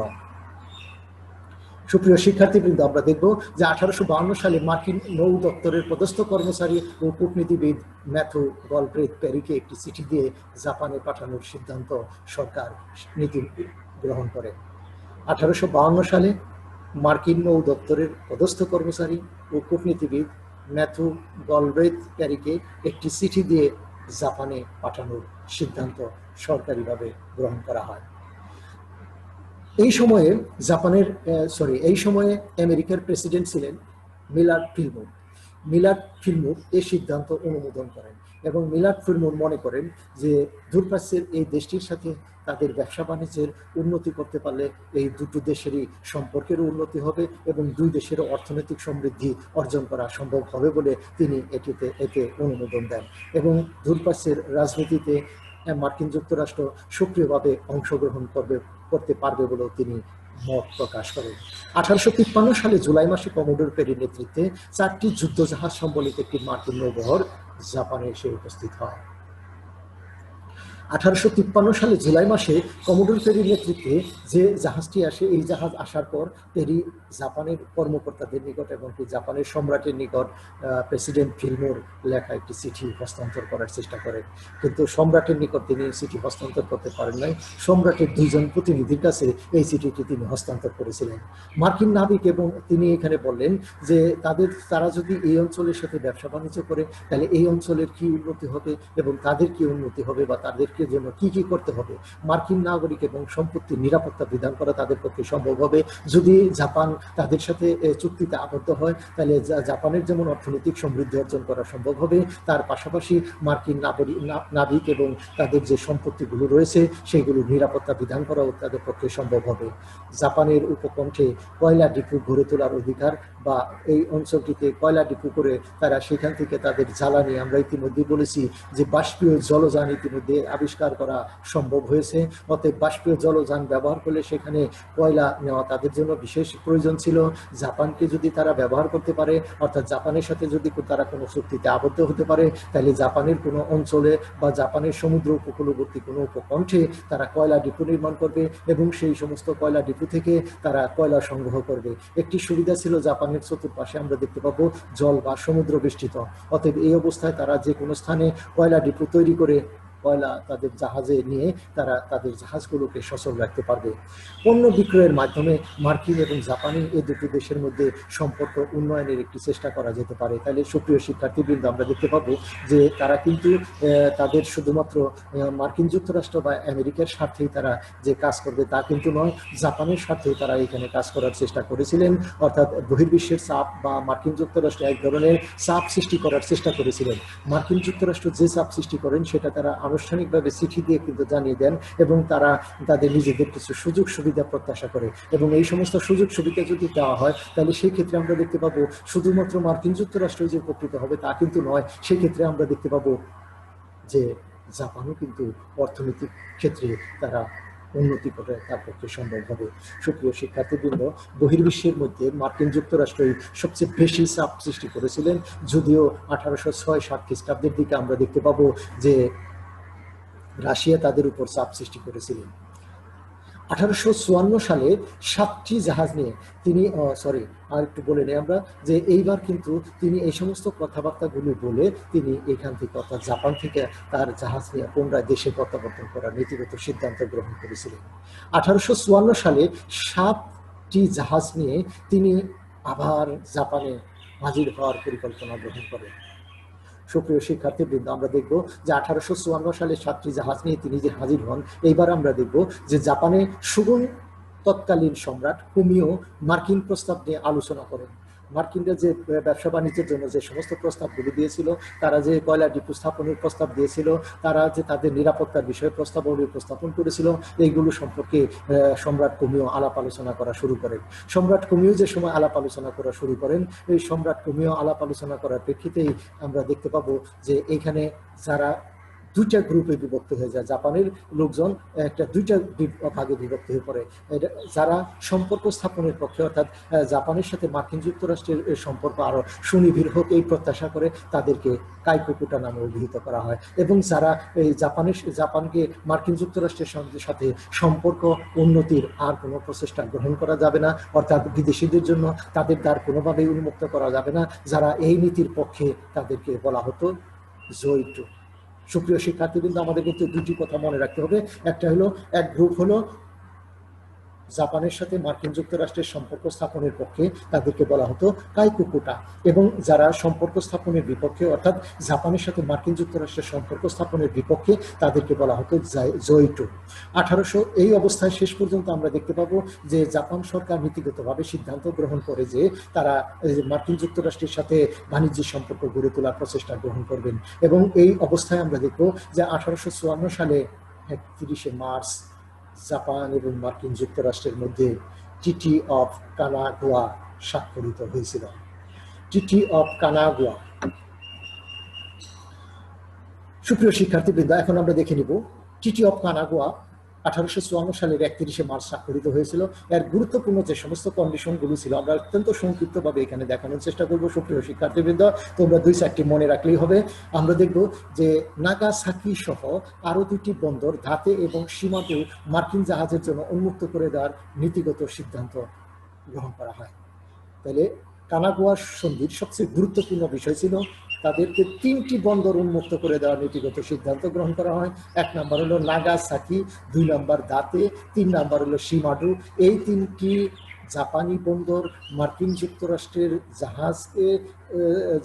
সুপ্রিয় শিক্ষার্থীবৃন্দ, আমরা দেখব যে 1852 সালে মার্কিন নৌ দপ্তরের পদস্থ কর্মচারী ও কূটনীতিবিদ ম্যাথু গলব্রেথ পেরিকে একটি চিঠি দিয়ে জাপানে পাঠানোর সিদ্ধান্ত সরকার নীতি গ্রহণ করে। 1852 সালে মার্কিন নৌ দপ্তরের পদস্থ কর্মচারী ও কূটনীতিবিদ ম্যাথু গলব্রেথ প্যারিকে একটি চিঠি দিয়ে জাপানে পাঠানোর সিদ্ধান্ত সরকারিভাবে গ্রহণ করা হয়। এই সময়ে এই সময়ে আমেরিকার প্রেসিডেন্ট ছিলেন মিলার্ড ফিলমোর। মিলার্ড ফিলমোর এই সিদ্ধান্ত অনুমোদন করেন এবং মিলার্ড ফিলমোর মনে করেন যে দূরপ্রাচ্যের এই দেশটির সাথে তাদের ব্যবসা বাণিজ্যের উন্নতি করতে পারলে এই দুটো দেশেরই সম্পর্কের উন্নতি হবে এবং দুই দেশের অর্থনৈতিক সমৃদ্ধি অর্জন করা সম্ভব হবে বলে তিনি এতে অনুমোদন দেন এবং দূরপ্রাচ্যের রাজনীতিতে মার্কিন যুক্তরাষ্ট্র সক্রিয়ভাবে অংশগ্রহণ করতে পারবে বলেও তিনি মত প্রকাশ করেন। 1853 সালে জুলাই মাসে কমোডোর পেরির নেতৃত্বে 4টি যুদ্ধজাহাজ সম্বলিত একটি মার্কিন নৌবহর জাপানে এসে উপস্থিত হয়। 1853 সালে জুলাই মাসে কমোডোর পেরির নেতৃত্বে যে জাহাজটি আসে, এই জাহাজ আসার পর পেরি জাপানের কর্মকর্তাদের নিকট এবং জাপানের সম্রাটের নিকট প্রেসিডেন্ট ফিলমোর লেখা একটি চিঠি হস্তান্তর করার চেষ্টা করেন, কিন্তু সম্রাটের নিকট তিনি চিঠি হস্তান্তর করতে পারেন নাই। সম্রাটের 2 জন প্রতিনিধির কাছে এই চিঠিটি তিনি হস্তান্তর করেছিলেন। মার্কিন নাবিক এবং তিনি এখানে বললেন যে তারা যদি এই অঞ্চলের সাথে ব্যবসা বাণিজ্য করে তাহলে এই অঞ্চলের কি উন্নতি হবে এবং তাদের কি উন্নতি হবে বা তাদের জন্য কি কি করতে হবে। মার্কিন নাগরিক এবং সম্পত্তির নিরাপত্তা বিধান করা তাদের পক্ষে সম্ভব হবে যদি জাপান তাদের সাথে চুক্তিতে আবদ্ধ হয়, তাহলে জাপানের যেমন অর্থনৈতিক সমৃদ্ধি অর্জন করা সম্ভব হবে, তার পাশাপাশি মার্কিন নাবিক এবং তাদের যে সম্পত্তিগুলো রয়েছে সেগুলোর নিরাপত্তা বিধান করাও তাদের পক্ষে সম্ভব হবে। জাপানের উপকণ্ঠে কয়লা ডিপো গড়ে তোলার অধিকার বা এই অঞ্চলটিতে কয়লা ডিপো করে তারা সেখান থেকে তাদের জ্বালানি, আমরা ইতিমধ্যে বলেছি যে বাষ্পীয় জলযান ইতিমধ্যে আবিষ্কার করা সম্ভব হয়েছে। অতএব বাষ্পীয় জলযান ব্যবহার করলে সেখানে কয়লা নেওয়া তাদের জন্য বিশেষ প্রয়োজন ছিল। জাপানকে যদি তারা ব্যবহার করতে পারে, অর্থাৎ জাপানের সাথে যদি তারা কোনো চুক্তিতে আবদ্ধ হতে পারে, তাহলে জাপানের কোনো অঞ্চলে বা জাপানের সমুদ্র উপকূলবর্তী কোনো উপকণ্ঠে তারা কয়লা ডিপো নির্মাণ করবে এবং সেই সমস্ত কয়লা ডিপো থেকে তারা কয়লা সংগ্রহ করবে। একটি সুবিধা ছিল, জাপানের চতুর্পাশে আমরা দেখতে পাবো জল বা সমুদ্র বেষ্টিত। অতএব এই অবস্থায় তারা যে কোনো স্থানে কয়লা ডিপো তৈরি করে কয়লা তাদের জাহাজে নিয়ে তারা তাদের জাহাজগুলোকে সচল রাখতে পারবে। পণ্য বিক্রয়ের মাধ্যমে মার্কিন এবং জাপানি এই দুটি দেশের মধ্যে সম্পর্ক উন্নয়নের একটি চেষ্টা করা যেতে পারে। তাহলে সুপ্রিয় শিক্ষার্থীবৃন্দ, আমরা দেখতে পাবো যে তারা কিন্তু তাদের শুধুমাত্র মার্কিন যুক্তরাষ্ট্র বা আমেরিকার স্বার্থেই তারা যে কাজ করবে তা কিন্তু নয়, জাপানের স্বার্থেই তারা এখানে কাজ করার চেষ্টা করেছিলেন। অর্থাৎ বহির্বিশ্বের চাপ বা মার্কিন যুক্তরাষ্ট্র এক ধরনের চাপ সৃষ্টি করার চেষ্টা করেছিলেন। মার্কিন যুক্তরাষ্ট্র যে চাপ সৃষ্টি করেন সেটা তারা আনুষ্ঠানিকভাবে চিঠি দিয়ে কিন্তু জানিয়ে দেন এবং তারা তাদের নিজেদের কিছু সুযোগ সুবিধা প্রত্যাশা করে এবং এই সমস্ত সুযোগ সুবিধা যদি দেওয়া হয় তাহলে সেই ক্ষেত্রে আমরা দেখতে পাবো শুধুমাত্র মার্কিন যুক্তরাষ্ট্রই যে উপকৃত হবে তা কিন্তু নয়। সেই ক্ষেত্রে আমরা দেখতে পাবো যে জাপানও কিন্তু অর্থনৈতিক ক্ষেত্রে তারা উন্নতি করে তার পক্ষে সম্ভব হবে। সুপ্রিয় শিক্ষার্থীবৃন্দ, বহির্বিশ্বের মধ্যে মার্কিন যুক্তরাষ্ট্রই সবচেয়ে বেশি চাপ সৃষ্টি করেছিলেন, যদিও 1806-7 খ্রিস্টাব্দের দিকে আমরা দেখতে পাবো যে রাশিয়া তাদের উপর চাপ সৃষ্টি করেছিলেন। 1854 সালে 7টি জাহাজ নিয়ে তিনি আর একটু বলে নেই আমরা যে এইবার কিন্তু তিনি এই সমস্ত কথাবার্তাগুলো বলে তিনি এখান থেকে অর্থাৎ জাপান থেকে তার জাহাজ নিয়ে পুনরায় দেশে প্রত্যাবর্তন করার নীতিগত সিদ্ধান্ত গ্রহণ করেছিলেন। 1854 সালে 7টি জাহাজ নিয়ে তিনি আবার জাপানে হাজির হওয়ার পরিকল্পনা গ্রহণ করেন। সুপ্রিয় শিক্ষার্থীবৃন্দ, আমরা দেখব যে 1854 সালে 7টি জাহাজ নিয়ে তিনি যে হাজির হন, এইবার আমরা দেখব যে জাপানে শুগুন তৎকালীন সম্রাট কুমিও মার্কিন প্রস্তাব নিয়ে আলোচনা করেন। মার্কিনরা যে ব্যবসা বাণিজ্যের জন্য যে সমস্ত প্রস্তাবগুলি দিয়েছিল, তারা যে কয়লা ডিপো স্থাপনের প্রস্তাব দিয়েছিল, তারা যে তাদের নিরাপত্তার বিষয়ে প্রস্তাবগুলি উপস্থাপন করেছিল, এইগুলো সম্পর্কে সম্রাট কুমিও আলাপ আলোচনা করা শুরু করেন। সম্রাট কুমিও যে সময় আলাপ আলোচনা করা শুরু করেন, এই সম্রাট কুমিও আলাপ আলোচনা করার প্রেক্ষিতেই আমরা দেখতে পাবো যে এইখানে যারা দুইটা গ্রুপে বিভক্ত হয়ে যায়, জাপানের লোকজন দুইটা ভাগে বিভক্ত হয়ে পড়ে। যারা সম্পর্ক স্থাপনের পক্ষে অর্থাৎ জাপানের সাথে মার্কিন যুক্তরাষ্ট্রের সম্পর্ক আরো সুনিবিড় হোক এই প্রত্যাশা করে তাদেরকে কাইকোকুটা নামে অভিহিত করা হয় এবং যারা এই জাপানকে মার্কিন যুক্তরাষ্ট্রের সাথে সম্পর্ক উন্নতির আর কোনো প্রচেষ্টা গ্রহণ করা যাবে না, অর্থাৎ বিদেশিদের জন্য তাদের দ্বার কোনোভাবেই উন্মুক্ত করা যাবে না, যারা এই নীতির পক্ষে তাদেরকে বলা হতো জৈটো। সুপ্রিয় শিক্ষার্থীবৃন্দ, আমাদের কিন্তু দুটি কথা মনে রাখতে হবে। একটা হলো এক গ্রুপ হলো জাপানের সাথে মার্কিন যুক্তরাষ্ট্রের সম্পর্ক স্থাপনের পক্ষে তাদেরকে বলা হতো কাইকুকুটা, এবং যারা সম্পর্ক স্থাপনের বিপক্ষে অর্থাৎ জাপানের সাথে মার্কিন যুক্তরাষ্ট্রের সম্পর্ক স্থাপনের বিপক্ষে তাদেরকে বলা হতো জোইটো। এই অবস্থায় শেষ পর্যন্ত আমরা দেখতে পাবো যে জাপান সরকার নীতিগতভাবে সিদ্ধান্ত গ্রহণ করে যে তারা মার্কিন যুক্তরাষ্ট্রের সাথে বাণিজ্যিক সম্পর্ক গড়ে তোলার প্রচেষ্টা গ্রহণ করবেন। এবং এই অবস্থায় আমরা দেখব যে 1854 সালে 31শে মার্চ জাপান এবং মার্কিন যুক্তরাষ্ট্রের মধ্যে ট্রিটি অফ কানাগুয়া স্বাক্ষরিত হয়েছিল। Treaty of Kanagawa. সুপ্রিয় শিক্ষার্থীবৃন্দ, এখন আমরা দেখে নিব ট্রিটি অফ কানাগুয়া 1854 সালের 31শে মার্চ স্বাক্ষরিত হয়েছিল। এর গুরুত্বপূর্ণ যে সমস্ত কন্ডিশনগুলো ছিল আমরা অত্যন্ত সংক্ষিপ্তভাবে এখানে দেখানোর চেষ্টা করব। সুপ্রিয় শিক্ষার্থীবৃন্দ, তোমরা 2-4টি মনে রাখলেই হবে। আমরা দেখব যে নাগাসাকি সহ আরও 2টি বন্দর ধাতে এবং সীমাতে মার্কিন জাহাজের জন্য উন্মুক্ত করে দেওয়ার নীতিগত সিদ্ধান্ত গ্রহণ করা হয়। তাহলে কানাগুয়া সন্ধির সবচেয়ে গুরুত্বপূর্ণ বিষয় ছিল তাদেরকে 3টি বন্দর উন্মুক্ত করে দেওয়ার নীতিগত সিদ্ধান্ত গ্রহণ করা হয়। 1 নম্বর হলো নাগাসাকি, 2 নম্বর দাতে, 3 নম্বর হলো শিমাডু। এই 3টি জাপানি বন্দর মার্কিন যুক্তরাষ্ট্রের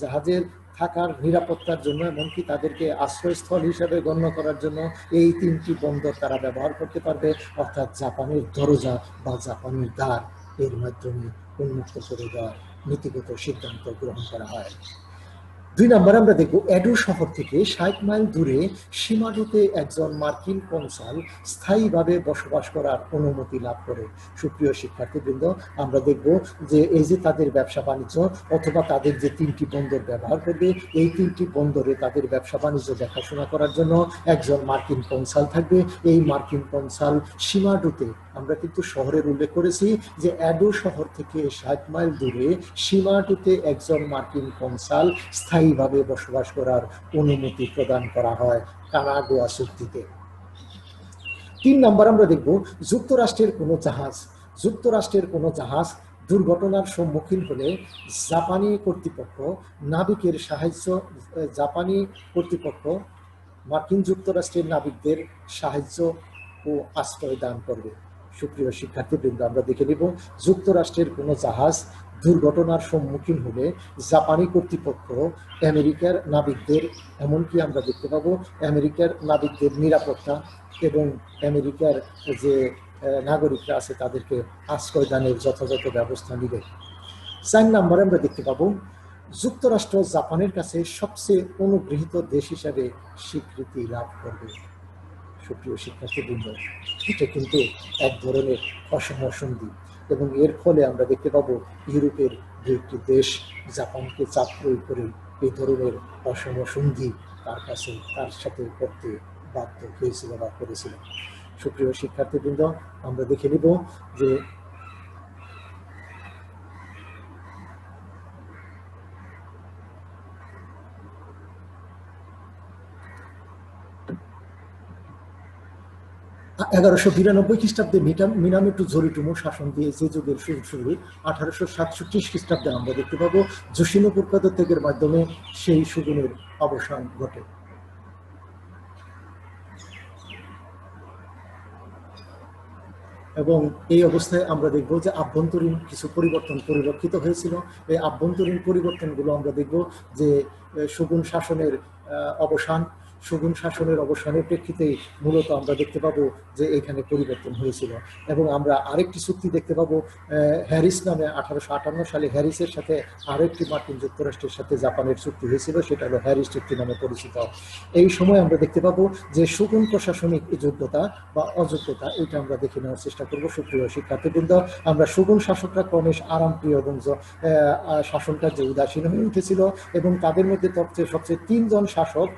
জাহাজের থাকার নিরাপত্তার জন্য, এমনকি তাদেরকে আশ্রয়স্থল হিসাবে গণ্য করার জন্য এই 3টি বন্দর তারা ব্যবহার করতে পারবে, অর্থাৎ জাপানের দরজা বা জাপানের দ্বার এর মাধ্যমে উন্মুক্ত করে দেওয়ার নীতিগত সিদ্ধান্ত গ্রহণ করা হয়। 2 নম্বরে আমরা দেখব এডো শহর থেকে 60 মাইল দূরে শিমাডুতে একজন মার্কিন কনসাল স্থায়ীভাবে বসবাস করার অনুমতি লাভ করে। সুপ্রিয় শিক্ষার্থীবৃন্দ, আমরা দেখব যে এই যে তাদের ব্যবসা বাণিজ্য অথবা তাদের যে 3টি বন্দর ব্যবহার করবে, এই 3টি বন্দরে তাদের ব্যবসা বাণিজ্য দেখাশোনা করার জন্য একজন মার্কিন কনসাল থাকবে। এই মার্কিন কনসাল শিমাডুতে, আমরা কিন্তু শহরের উল্লেখ করেছি যে এডো শহর থেকে 60 মাইল দূরে শিমাডুতে একজন মার্কিন কনসাল স্থায়ীভাবে বসবাস করার অনুমতি প্রদান করা হয় কানাগুয়া চুক্তিতে। 3 নম্বর আমরা দেখব যুক্তরাষ্ট্রের কোনো জাহাজ দুর্ঘটনার সম্মুখীন হলে জাপানি কর্তৃপক্ষ মার্কিন যুক্তরাষ্ট্রের নাবিকদের সাহায্য ও আশ্রয় দান করবে। সুপ্রিয় শিক্ষার্থীবৃন্দ, আমরা দেখে নিব যুক্তরাষ্ট্রের কোনো জাহাজ দুর্ঘটনার সম্মুখীন হলে জাপানি কর্তৃপক্ষ আমেরিকার নাবিকদের, এমনকি আমরা দেখতে পাবো আমেরিকার নাবিকদের নিরাপত্তা এবং আমেরিকার যে নাগরিকরা আছে তাদেরকে আশ্রয় দানের যথাযথ ব্যবস্থা নিবে। 4 নম্বরে আমরা দেখতে পাবো যুক্তরাষ্ট্র জাপানের কাছে সবচেয়ে অনুগৃহীত দেশ হিসাবে স্বীকৃতি লাভ করবে। সুপ্রিয় শিক্ষার্থীবৃন্দ, এটা কিন্তু এক ধরনের অসম সন্ধি, এবং এর ফলে আমরা দেখতে পাবো ইউরোপের 2টি দেশ জাপানকে চাপ প্রয়োগ করে এই ধরনের অসম সন্ধি তার সাথে করতে বাধ্য হয়েছিল বা করেছিল। সুপ্রিয় শিক্ষার্থীবৃন্দ, আমরা দেখে নিব যে খ্রিস্টাব্দে মিনামোটো জোরিটোমো শাসন দিয়ে যে যুগের শুরু 1867 খ্রিস্টাব্দে আমরা দেখতে পাবো যোশিনোবুর পদত্যাগের মাধ্যমে সেই সুগুনের অবসান ঘটে। এবং এই অবস্থায় আমরা দেখব যে আভ্যন্তরীণ কিছু পরিবর্তন পরিলক্ষিত হয়েছিল। এই আভ্যন্তরীণ পরিবর্তনগুলো আমরা দেখব যে শোগুন শাসনের অবসানের প্রেক্ষিতেই মূলত আমরা দেখতে পাবো যে এখানে পরিবর্তন হয়েছিল। এবং আমরা আরেকটি চুক্তি দেখতে পাবো হ্যারিস নামে 1858 সালে হ্যারিসের সাথে আরেকটি মার্কিন যুক্তরাষ্ট্রের সাথে জাপানের চুক্তি হয়েছিল, সেটা হলো হ্যারিস চুক্তি নামে পরিচিত। এই সময় আমরা দেখতে পাবো যে শোগুন প্রশাসনিক যোগ্যতা বা অযোগ্যতা, এটা আমরা দেখে নেওয়ার চেষ্টা করবো। সুপ্রিয় শিক্ষার্থীবৃন্দ, আমরা শোগুন শাসকরা ক্রমশ আরামপ্রিয় এবং শাসন কার্যে উদাসীন হয়ে উঠেছিল, এবং তাদের মধ্যে সবচেয়ে 3 জন শাসক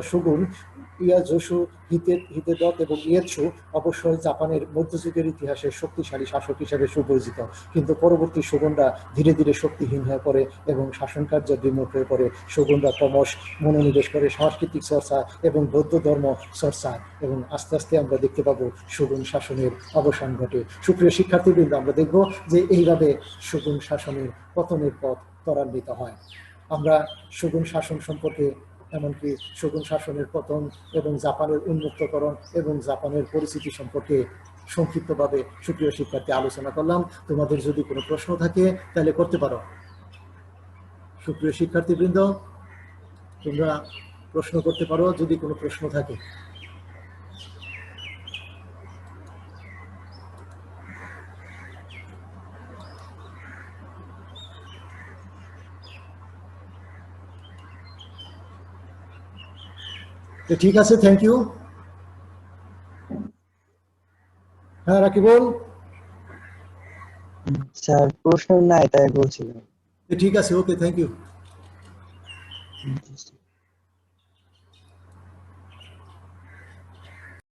শোগুন ইয়াজোশু, হিদেদত এবং ইয়েৎসু অবশ্যই জাপানের মধ্যযুগের ইতিহাসে শক্তিশালী শাসক হিসেবে সুপরিচিত। কিন্তু পরবর্তী শোগুনরা ধীরে ধীরে শক্তিহীন হয়ে পড়ে এবং শাসন কার্য বিমুখ হয়ে পড়ে। শোগুনরা ক্রমশ মনোনিবেশ করে সাংস্কৃতিক চর্চা এবং বৌদ্ধ ধর্ম চর্চা, এবং আস্তে আস্তে আমরা দেখতে পাবো শোগুন শাসনের অবসান ঘটে। সুপ্রিয় শিক্ষার্থীবৃন্দ, আমরা দেখব যে এইভাবে শোগুন শাসনের পতনের পথ ত্বরান্বিত হয়। আমরা শোগুন শাসন সম্পর্কে, এমনকি শোগুন শাসনের পতন এবং জাপানের উন্মুক্তকরণ এবং জাপানের পরিস্থিতি সম্পর্কে সংক্ষিপ্তভাবে সুপ্রিয় শিক্ষার্থী আলোচনা করলাম। তোমাদের যদি কোনো প্রশ্ন থাকে তাহলে করতে পারো। সুপ্রিয় শিক্ষার্থীবৃন্দ, তোমরা প্রশ্ন করতে পারো যদি কোনো প্রশ্ন থাকে। তো ঠিক আছে, থ্যাংক ইউ। হ্যাঁ রাকিবুল, স্যার প্রশ্ন নাই তাই বলছিলাম। ঠিক আছে, ওকে, থ্যাংক ইউ।